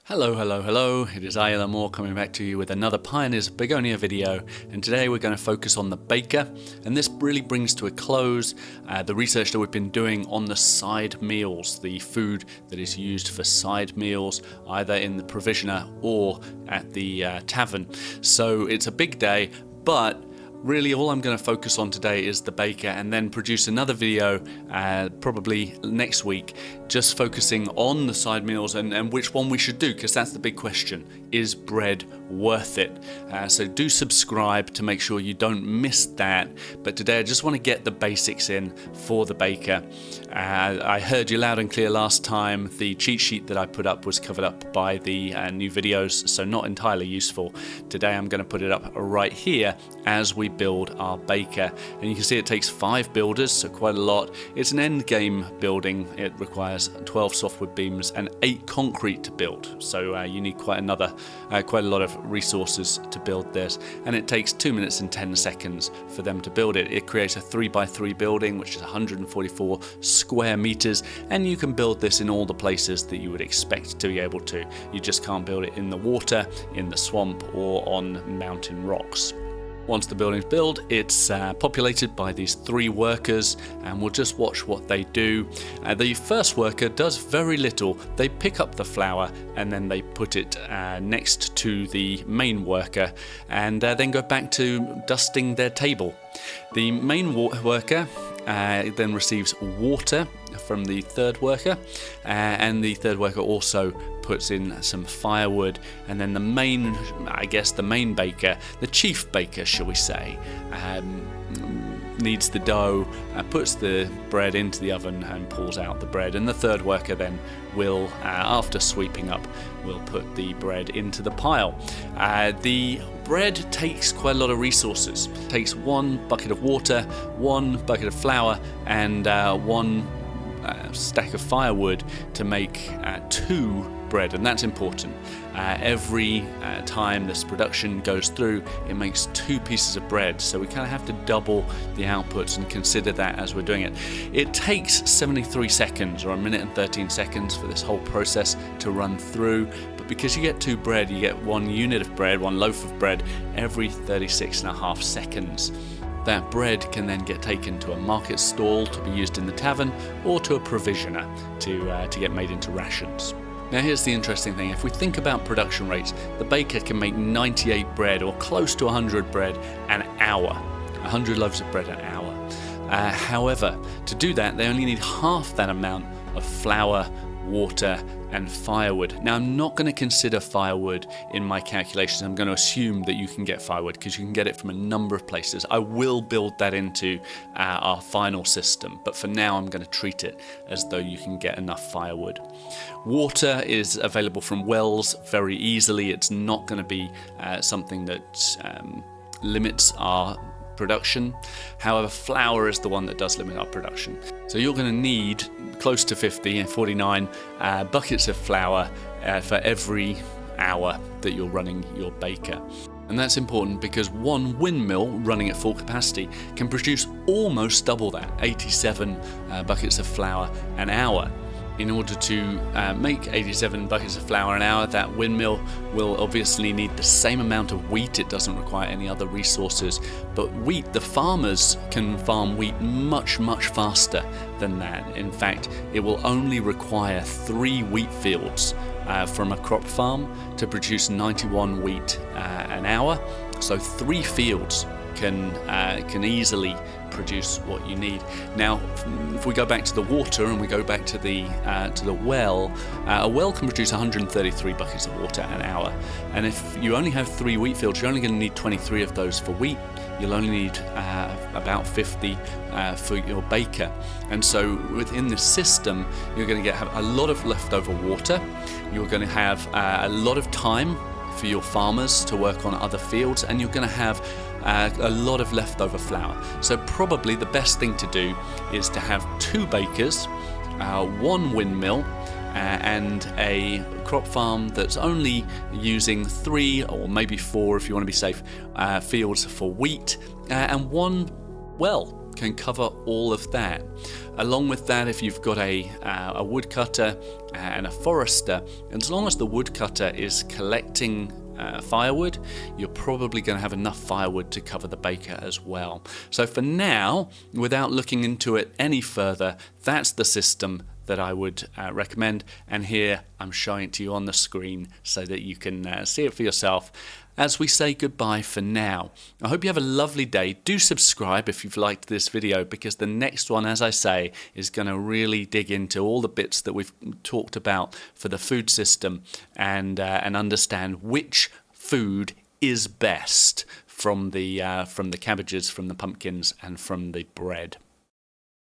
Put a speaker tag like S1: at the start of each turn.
S1: Hello, hello, hello, it is Ihlamur coming back to you with another Pioneers of Pagonia video, and today we're going to focus on the baker, and this really brings to a close the research that we've been doing on the side meals, the food that is used for side meals, either in the provisioner or at the tavern. So it's a big day, but really all I'm going to focus on today is the baker, and then produce another video probably next week just focusing on the side meals and which one we should do, because that's the big question. Is bread worth it? So do subscribe to make sure you don't miss that. But today I just want to get the basics in for the baker. I heard you loud and clear last time. The cheat sheet that I put up was covered up by the new videos, so not entirely useful. Today I'm going to put it up right here as we build our baker, and you can see it takes 5 builders, so quite a lot. It's an end game building. It requires 12 softwood beams and 8 concrete to build, so you need quite a lot of resources to build this, and it takes 2 minutes and 10 seconds for them to build it. It creates a 3x3 building, which is 144 square meters, and you can build this in all the places that you would expect to be able to. You just can't build it in the water, in the swamp, or on mountain rocks. Once the building's built, it's populated by these 3 workers, and we'll just watch what they do. The first worker does very little. They pick up the flour and then they put it next to the main worker, and then go back to dusting their table. The main worker then receives water from the third worker, and the third worker also puts in some firewood, and then the main baker, the chief baker shall we say, kneads the dough, puts the bread into the oven and pulls out the bread, and the third worker then will, after sweeping up, will put the bread into the pile. The bread takes quite a lot of resources. It takes 1 bucket of water, 1 bucket of flour, and 1 stack of firewood to make 2 bread, and that's important. Every time this production goes through, it makes 2 pieces of bread, so we kind of have to double the outputs and consider that as we're doing it. It takes 73 seconds or 1 minute and 13 seconds for this whole process to run through, but because you get 2 bread, you get 1 unit of bread, 1 loaf of bread every 36.5 seconds. That bread can then get taken to a market stall to be used in the tavern, or to a provisioner to get made into rations. Now here's the interesting thing. If we think about production rates, the baker can make 98 bread, or close to 100 bread, an hour. 100 loaves of bread an hour. However, to do that, they only need half that amount of flour, water, and firewood. Now I'm not going to consider firewood in my calculations. I'm going to assume that you can get firewood, because you can get it from a number of places. I will build that into our final system, but for now I'm going to treat it as though you can get enough firewood. Water is available from wells very easily. It's not going to be something that limits our production. However, flour is the one that does limit our production. So you're going to need close to 49 buckets of flour for every hour that you're running your baker. And that's important because 1 windmill running at full capacity can produce almost double that, 87 buckets of flour an hour. In order to make 87 buckets of flour an hour, that windmill will obviously need the same amount of wheat. It doesn't require any other resources. But wheat, the farmers can farm wheat much faster than that. In fact, it will only require 3 wheat fields from a crop farm to produce 91 wheat an hour. So 3 fields can easily produce what you need. Now, if we go back to the water and we go back to the well, a well can produce 133 buckets of water an hour. And if you only have 3 wheat fields, you're only going to need 23 of those for wheat. You'll only need about 50 for your baker. And so within this system, you're going to have a lot of leftover water. You're going to have a lot of time for your farmers to work on other fields, and you're going to have a lot of leftover flour. So probably the best thing to do is to have 2 bakers, 1 windmill, and a crop farm that's only using 3 or maybe 4, if you want to be safe, fields for wheat, and 1 well. can cover all of that. Along with that, if you've got a woodcutter and a forester, as long as the woodcutter is collecting firewood, you're probably going to have enough firewood to cover the baker as well. So for now, without looking into it any further, that's the system that I would recommend, and here I'm showing it to you on the screen so that you can see it for yourself as we say goodbye for now. I hope you have a lovely day. Do subscribe if you've liked this video, because the next one, as I say, is going to really dig into all the bits that we've talked about for the food system and understand which food is best from the cabbages, from the pumpkins, and from the bread.